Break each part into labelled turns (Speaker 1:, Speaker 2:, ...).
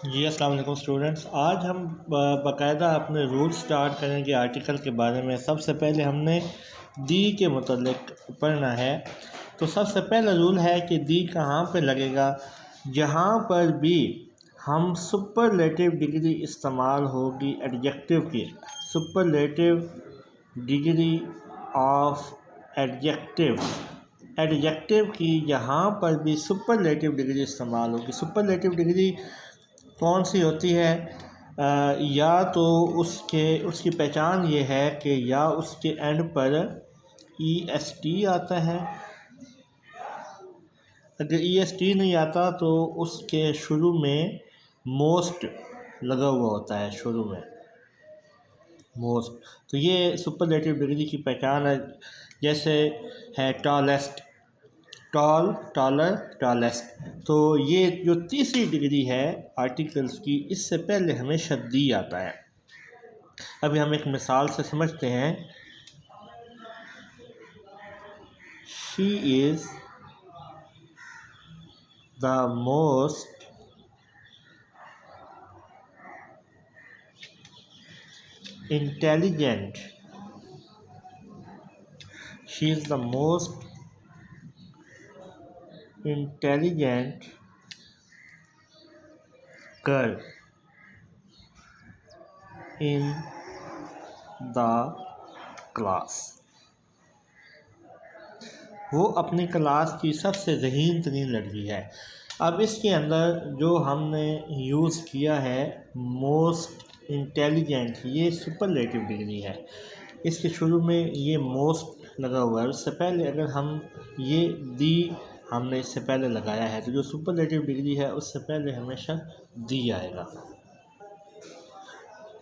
Speaker 1: जी अस्सलाम वालेकुम स्टूडेंट्स। आज हम बाकायदा अपने रूल स्टार्ट करेंगे आर्टिकल के बारे में। सबसे पहले हमने दी के मुतल्लिक पढ़ना है। तो सबसे पहला रूल है कि दी कहाँ पे लगेगा, जहाँ पर भी हम सुपरलेटिव डिग्री इस्तेमाल होगी एडजेक्टिव की। सुपरलेटिव डिग्री ऑफ एडजेक्टिव की जहाँ पर भी सुपरलेटिव डिग्री इस्तेमाल होगी। सुपरलेटिव डिग्री कौन सी होती है? या तो उसकी पहचान ये है कि या उसके एंड पर EST आता है। अगर EST नहीं आता तो उसके शुरू में मोस्ट लगा हुआ होता है, शुरू में मोस्ट। तो ये सुपरलेटिव डिग्री की पहचान है। जैसे है टॉलेस्ट, टॉल, टॉलर, टॉलेस्ट। तो ये जो तीसरी डिग्री है आर्टिकल्स की, इससे पहले हमेशा दी आता है। अभी हम एक मिसाल से समझते हैं। She is the most intelligent, she is the most intelligent girl in the class. वो अपनी क्लास की सबसे ज़हीन तरीन लड़की है। अब इसके अंदर जो हमने यूज़ किया है मोस्ट इंटेलिजेंट, ये सुपरलेटिव डिग्री है। इसके शुरू में ये मोस्ट लगा हुआ है। उससे पहले अगर हम ये दी हमने इससे पहले लगाया है, तो जो सुपरलेटिव डिग्री है उससे पहले हमेशा दी आएगा।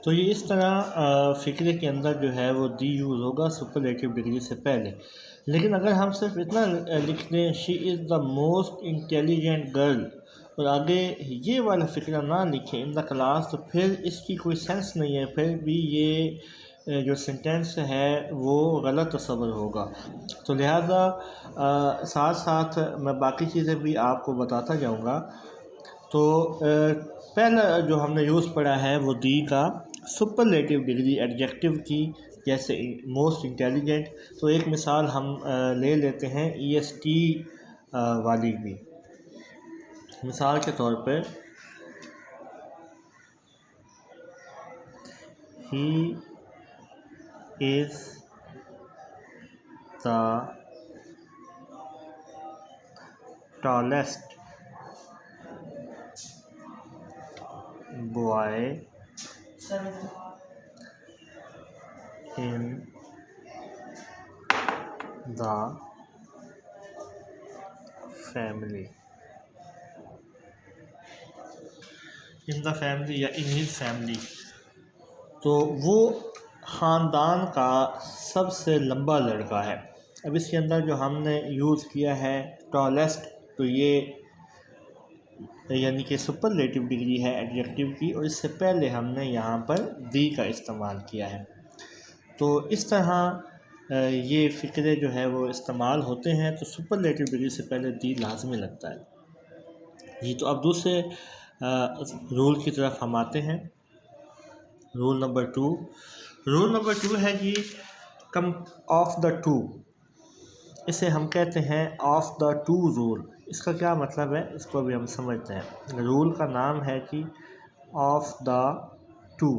Speaker 1: तो ये इस तरह फ़िक्रे के अंदर जो है वो दी यूज़ होगा सुपरलेटिव डिग्री से पहले। लेकिन अगर हम सिर्फ इतना लिख दें she is the most intelligent girl और आगे ये वाला फ़िक्रा ना लिखें इन द क्लास, तो फिर इसकी कोई सेंस नहीं है। फिर भी ये जो सेंटेंस है वो गलत तस्वर होगा। तो लिहाजा साथ साथ मैं बाकी चीज़ें भी आपको बताता जाऊँगा। तो पहला जो हमने यूज़ पढ़ा है वो दी का सुपरलेटिव डिग्री एडजेक्टिव की, जैसे मोस्ट इंटेलिजेंट। तो एक मिसाल हम ले लेते हैं EST वाली भी। मिसाल के तौर पर he is the tallest boy in the family. In the family या इन हिज फैमिली, तो वो ख़ानदान का सबसे लंबा लड़का है। अब इसके अंदर जो हमने यूज़ किया है टॉलेस्ट, तो ये यानी कि सुपरलेटिव डिग्री है एडजेक्टिव की, और इससे पहले हमने यहाँ पर दी का इस्तेमाल किया है। तो इस तरह ये फ़िक्रे जो है वो इस्तेमाल होते हैं। तो सुपरलेटिव डिग्री से पहले दी लाजमी लगता है जी। तो अब दूसरे रूल की तरफ हम आते हैं। Rule number 2। रूल नंबर 2 है जी कम ऑफ द टू। इसे हम कहते हैं ऑफ द टू रूल। इसका क्या मतलब है, इसको भी हम समझते हैं। रूल का नाम है कि of the two,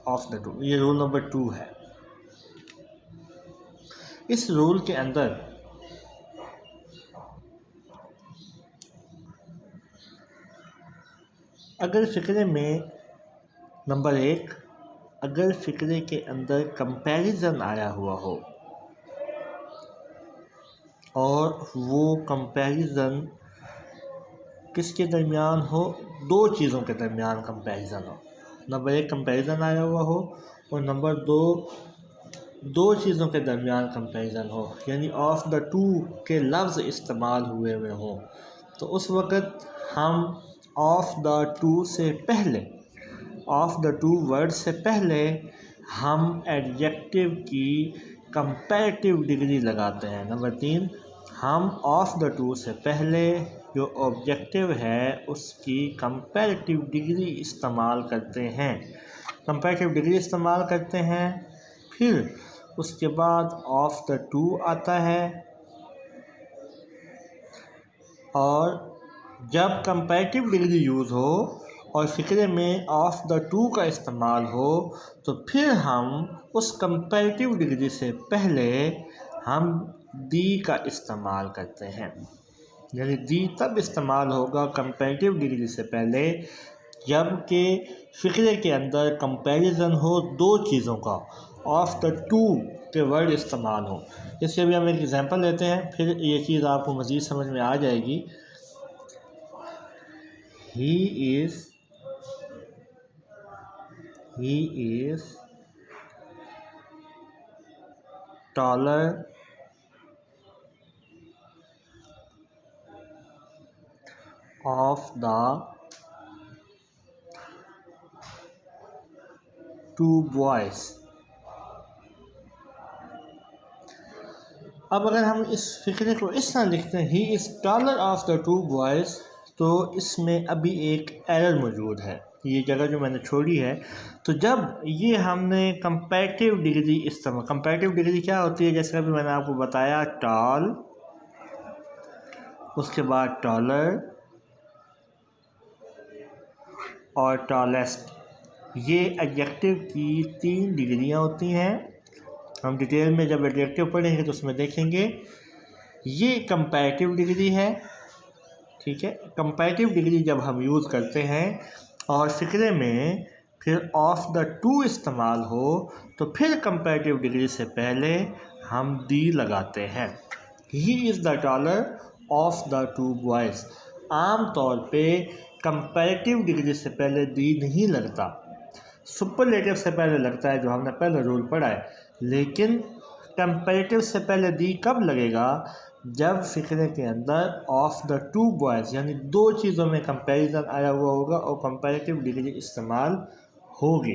Speaker 1: of the two, ये रूल नंबर 2 है। इस रूल के अंदर अगर फ़िक्रे में नंबर 1, अगर फ़िक्रे के अंदर कंपैरिजन आया हुआ हो और वो कंपैरिजन किसके दरमियान हो, दो चीज़ों के दरमियान कंपैरिजन हो। नंबर 1 कंपैरिजन आया हुआ हो और नंबर 2 दो चीज़ों के दरमियान कंपैरिजन हो, यानी ऑफ द टू के लफ्ज़ इस्तेमाल हुए हुए हों। तो उस वक़्त हम ऑफ द टू से पहले, ऑफ द टू वर्ड से पहले हम एडजेक्टिव की कंपैरेटिव डिग्री लगाते हैं। नंबर 3, हम ऑफ द टू से पहले जो ऑब्जेक्टिव है उसकी कंपैरेटिव डिग्री इस्तेमाल करते हैं। कंपैरेटिव डिग्री इस्तेमाल करते हैं, फिर उसके बाद ऑफ द टू आता है, और जब कंपैरेटिव डिग्री यूज़ हो और फ़िक्रे में ऑफ द टू का इस्तेमाल हो तो फिर हम उस कंपैरेटिव डिग्री से पहले हम दी का इस्तेमाल करते हैं। यानी दी तब इस्तेमाल होगा कंपैरेटिव डिग्री से पहले जबकि फ़िक्रे के अंदर कंपैरिजन हो दो चीज़ों का, ऑफ द टू के वर्ड इस्तेमाल हो। इसके भी हम एक एग्जांपल लेते हैं, फिर ये चीज़ आपको मज़ीद समझ में आ जाएगी। He is taller of the two boys। अब अगर हम इस फ़िक्रे को इस तरह लिखते हैं, he is taller of the two boys, तो इसमें अभी एक एरर मौजूद है, ये जगह जो मैंने छोड़ी है। तो जब ये हमने कंपैरेटिव डिग्री इस्तेमाल, कंपैरेटिव डिग्री क्या होती है, जैसे अभी मैंने आपको बताया, टॉल, उसके बाद टॉलर और टॉलेस्ट, ये एडजेक्टिव की 3 डिग्रियां होती हैं। हम डिटेल में जब एडजेक्टिव पढ़ेंगे तो उसमें देखेंगे। ये कंपैरेटिव डिग्री है, ठीक है। कंपैरेटिव डिग्री जब हम यूज़ करते हैं और फ़िक्रे में फिर ऑफ द टू इस्तेमाल हो तो फिर कंपैरेटिव डिग्री से पहले हम दी लगाते हैं। He is the taller of the two boys. आम तौर पे कंपैरेटिव डिग्री से पहले दी नहीं लगता, सुपरलेटिव से पहले लगता है, जो हमने पहले रूल पढ़ा है। लेकिन कंपैरेटिव से पहले दी कब लगेगा, जब फ़िक्रे के अंदर ऑफ द टू बॉयज़ यानी दो चीज़ों में कंपैरिजन आया हुआ होगा और कंपैरेटिव डिग्री इस्तेमाल होगी।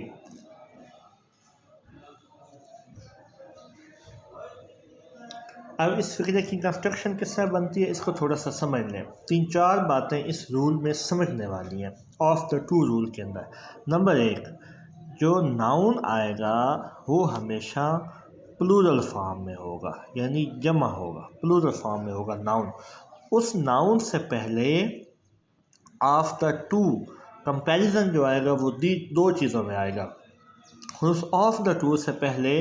Speaker 1: अब इस फ़िक्रे की कंस्ट्रक्शन किस तरह बनती है, इसको थोड़ा सा समझ लें। 3-4 बातें इस रूल में समझने वाली हैं ऑफ द टू रूल के अंदर। नंबर 1, जो नाउन आएगा वो हमेशा प्लूरल फॉर्म में होगा, यानी जमा होगा, प्लूरल फॉर्म में होगा नाउन। उस नाउन से पहले ऑफ द टू कंपैरिजन जो आएगा वो दो चीज़ों में आएगा। उस ऑफ द टू से पहले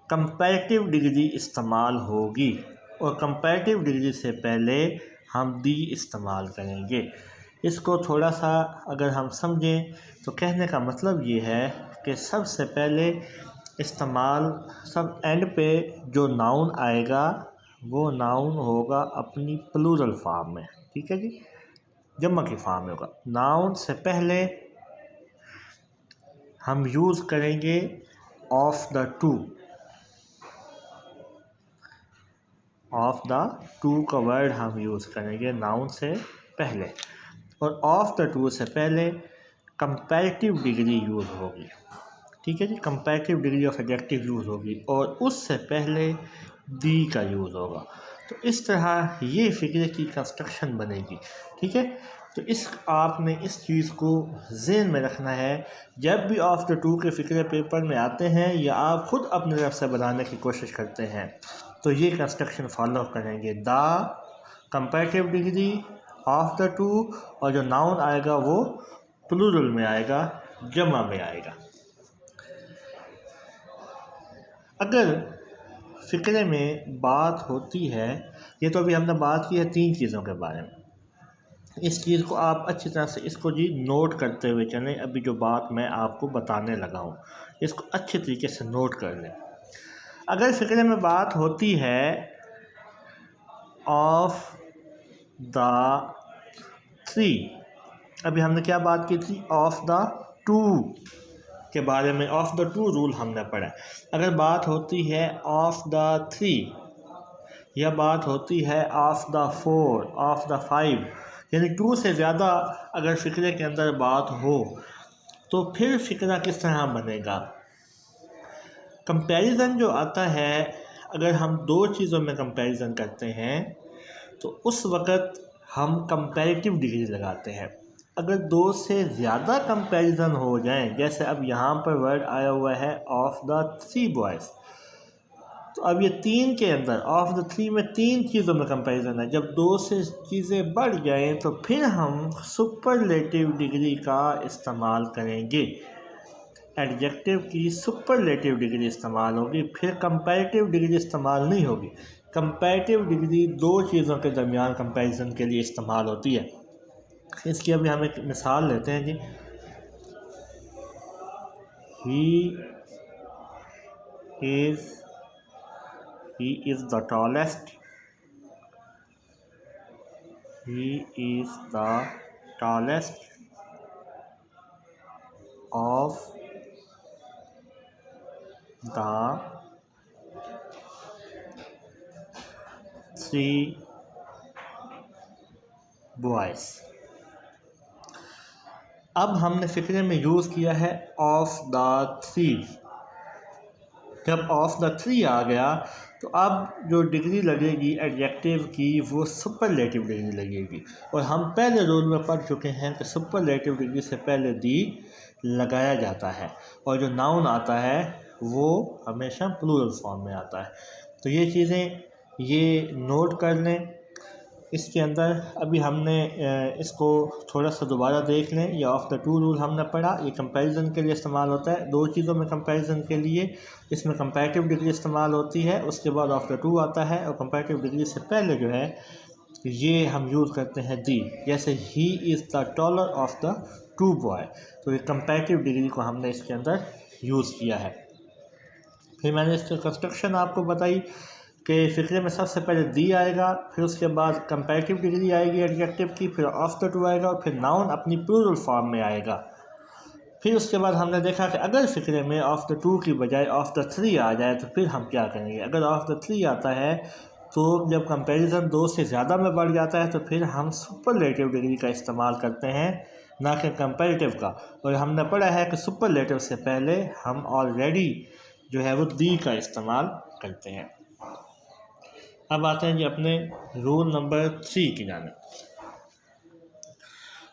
Speaker 1: कंपैरेटिव डिग्री इस्तेमाल होगी और कंपैरेटिव डिग्री से पहले हम दी इस्तेमाल करेंगे। इसको थोड़ा सा अगर हम समझें तो कहने का मतलब ये है कि सबसे पहले इस्तेमाल, सब एंड पे जो नाउन आएगा वो नाउन होगा अपनी प्लूरल फॉर्म में, ठीक है जी, जमा की फॉर्म में होगा। नाउन से पहले हम यूज़ करेंगे of the two, of the two का वर्ड हम यूज़ करेंगे नाउन से पहले, और ऑफ द टू से पहले कंपैरेटिव डिग्री यूज़ होगी, ठीक है जी, comparative degree of adjective use होगी और उससे पहले दी का यूज़ होगा। तो इस तरह ये फ़िक्रे की कंस्ट्रक्शन बनेगी, ठीक है। तो आपने इस चीज़ को ज़हन में रखना है जब भी ऑफ द टू के फ़िक्रे पेपर में आते हैं या आप ख़ुद अपनी तरफ से बनाने की कोशिश करते हैं तो ये कंस्ट्रक्शन फॉलो करेंगे। The comparative degree of the two, और जो नाउन आएगा वो प्लूरल में आएगा, जमा में आएगा। अगर फ़िक्रे में बात होती है, ये तो अभी हमने बात की है 3 चीज़ों के बारे में, इस चीज़ को आप अच्छी तरह से इसको जी नोट करते हुए चलें। अभी जो बात मैं आपको बताने लगा हूँ इसको अच्छे तरीके से नोट कर लें। अगर फ़िक्रे में बात होती है ऑफ द 3, अभी हमने क्या बात की थी, ऑफ द टू के बारे में, ऑफ द टू रूल हमने पढ़ा। अगर बात होती है ऑफ द 3 या बात होती है ऑफ द 4, ऑफ द 5, यानी 2 से ज़्यादा अगर फ़िक्रे के अंदर बात हो तो फिर फ़िक्रा किस तरह बनेगा। कंपैरिजन जो आता है, अगर हम दो चीज़ों में कंपैरिजन करते हैं तो उस वक़्त हम कंपैरेटिव डिग्री लगाते हैं। अगर दो से ज़्यादा कंपैरिजन हो जाएं, जैसे अब यहाँ पर वर्ड आया हुआ है ऑफ द 3 बॉयज़, तो अब ये 3 के अंदर ऑफ द 3 में 3 चीज़ों में कंपैरिजन है। जब 2 से चीज़ें बढ़ जाएं तो फिर हम सुपरलेटिव डिग्री का इस्तेमाल करेंगे। एडजेक्टिव की सुपरलेटिव डिग्री इस्तेमाल होगी, फिर कंपैरेटिव डिग्री इस्तेमाल नहीं होगी। कंपैरेटिव डिग्री दो चीज़ों के दरमियान कंपैरिजन के लिए इस्तेमाल होती है। इसकी अभी हम एक मिसाल लेते हैं जी। he is the tallest of the 3 boys। अब हमने फिक्रे में यूज़ किया है ऑफ द 3। जब ऑफ द 3 आ गया तो अब जो डिग्री लगेगी एडजेक्टिव की वो सुपरलेटिव डिग्री लगेगी। और हम पहले रूल में पढ़ चुके हैं कि सुपरलेटिव डिग्री से पहले दी लगाया जाता है और जो नाउन आता है वो हमेशा प्लूरल फॉर्म में आता है। तो ये चीज़ें ये नोट कर लें। इसके अंदर अभी हमने इसको थोड़ा सा दोबारा देख लें। ये ऑफ द 2 रूल हमने पढ़ा, ये कंपैरिजन के लिए इस्तेमाल होता है, दो चीज़ों में कंपैरिजन के लिए। इसमें कंपैरेटिव डिग्री इस्तेमाल होती है, उसके बाद ऑफ द 2 आता है और कंपैरेटिव डिग्री से पहले जो है ये हम यूज़ करते हैं दी। जैसे he is the taller of the 2 boy, तो ये कंपैरेटिव डिग्री को हमने इसके अंदर यूज़ किया है। फिर मैंने इसका कंस्ट्रक्शन आपको बताई कि फिक्रे में सबसे पहले दी आएगा, फिर उसके बाद कंपैरेटिव डिग्री आएगी एडजेक्टिव की, फिर ऑफ द 2 आएगा और फिर नाउन अपनी प्लूरल फॉर्म में आएगा। फिर उसके बाद हमने देखा कि अगर फिक्रे में ऑफ द 2 की बजाय ऑफ द 3 आ जाए तो फिर हम क्या करेंगे। अगर ऑफ द 3 आता है तो जब कंपैरिजन 2 से ज़्यादा में बढ़ जाता है तो फिर हम सुपरलेटिव डिग्री का इस्तेमाल करते हैं, ना कि कंपैरेटिव का। और हमने पढ़ा है कि सुपरलेटिव से पहले हम ऑलरेडी जो है वो दी का इस्तेमाल करते हैं। अब आते हैं जी अपने रूल नंबर 3 की जानिब।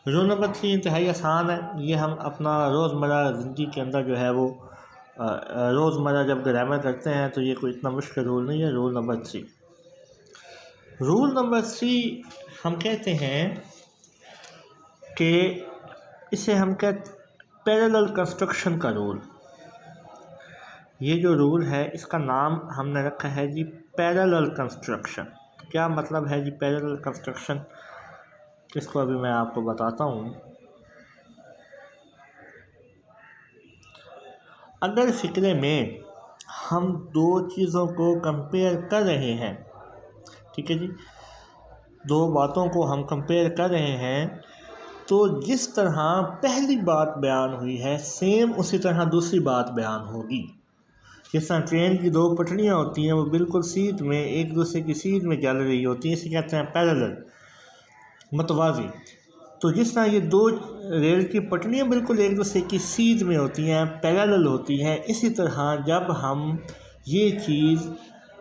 Speaker 1: रूल नंबर 3 इंतहाई आसान है। ये हम अपना रोज़मर्रा ज़िंदगी के अंदर जो है वो रोज़मर्रा जब ग्रामर करते हैं तो ये कोई इतना मुश्किल रूल नहीं है। रूल नंबर 3 हम कहते हैं कि इसे हम कहते पैरेलल कंस्ट्रक्शन का रूल। ये जो रूल है इसका नाम हमने रखा है जी पैरेलल कंस्ट्रक्शन। क्या मतलब है जी पैरेलल कंस्ट्रक्शन, इसको अभी मैं आपको बताता हूँ। अगर फिक्रे में हम दो चीज़ों को कंपेयर कर रहे हैं, ठीक है जी, दो बातों को हम कंपेयर कर रहे हैं, तो जिस तरह पहली बात बयान हुई है सेम उसी तरह दूसरी बात बयान होगी। जिस तरह ट्रेन की दो पटरियाँ होती हैं वो बिल्कुल सीध में एक दूसरे की सीध में चल रही होती हैं, इसे कहते हैं पैरेलल, मतवाज़ी। तो जिस तरह ये दो रेल की पटरियाँ बिल्कुल एक दूसरे की सीध में होती हैं, पैरेलल होती हैं, इसी तरह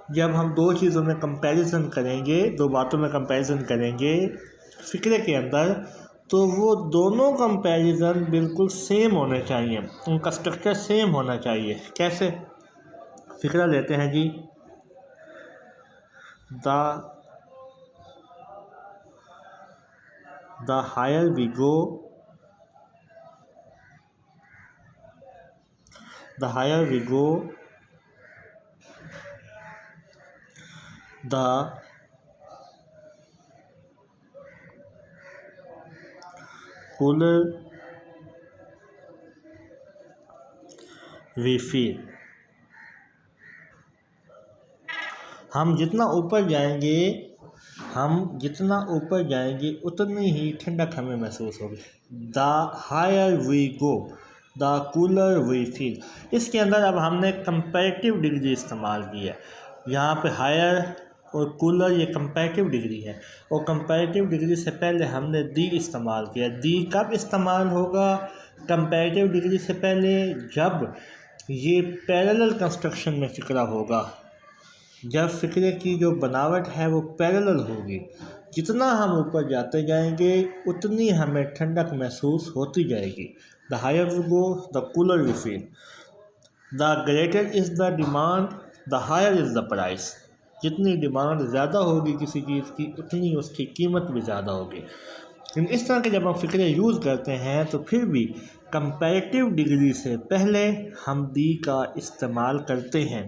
Speaker 1: जब हम दो चीज़ों में कंपैरिजन करेंगे, दो बातों में कंपैरिजन करेंगे फ़िक्रे के अंदर, तो वो दोनों कंपैरिजन बिल्कुल सेम होने चाहिए, उनका स्ट्रक्चर सेम होना चाहिए। कैसे? फिक्रा लेते हैं जी, the higher we go the cooler we feel। हम जितना ऊपर जाएंगे उतनी ही ठंडक हमें महसूस होगी। The higher we go the cooler we feel. इसके अंदर अब हमने कंपैरेटिव डिग्री इस्तेमाल की है। यहाँ पे हायर और कूलर ये कंपैरेटिव डिग्री है और कंपैरेटिव डिग्री से पहले हमने दी इस्तेमाल किया। दी कब इस्तेमाल होगा कंपैरेटिव डिग्री से पहले? जब ये पैरेलल कंस्ट्रक्शन में फ़िक्रा होगा, जब फ़िक्रे की जो बनावट है वो पैरेलल होगी, जितना हम ऊपर जाते जाएंगे उतनी हमें ठंडक महसूस होती जाएगी। The higher we go the cooler we feel. The greater is the demand the higher is the price. जितनी डिमांड ज़्यादा होगी किसी चीज़ की उतनी उसकी कीमत भी ज़्यादा होगी। लेकिन इस तरह के जब हम फ़िक्रे यूज़ करते हैं तो फिर भी कंपैरेटिव डिग्री से पहले हम दी का इस्तेमाल करते हैं।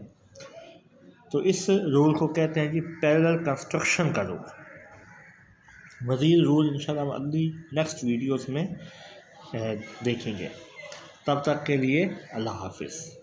Speaker 1: तो इस रूल को कहते हैं कि पैरेलल कंस्ट्रक्शन का रूल। मज़ीद रूल इंशाल्लाह हम अगली नेक्स्ट वीडियोस में देखेंगे। तब तक के लिए अल्लाह हाफिज़।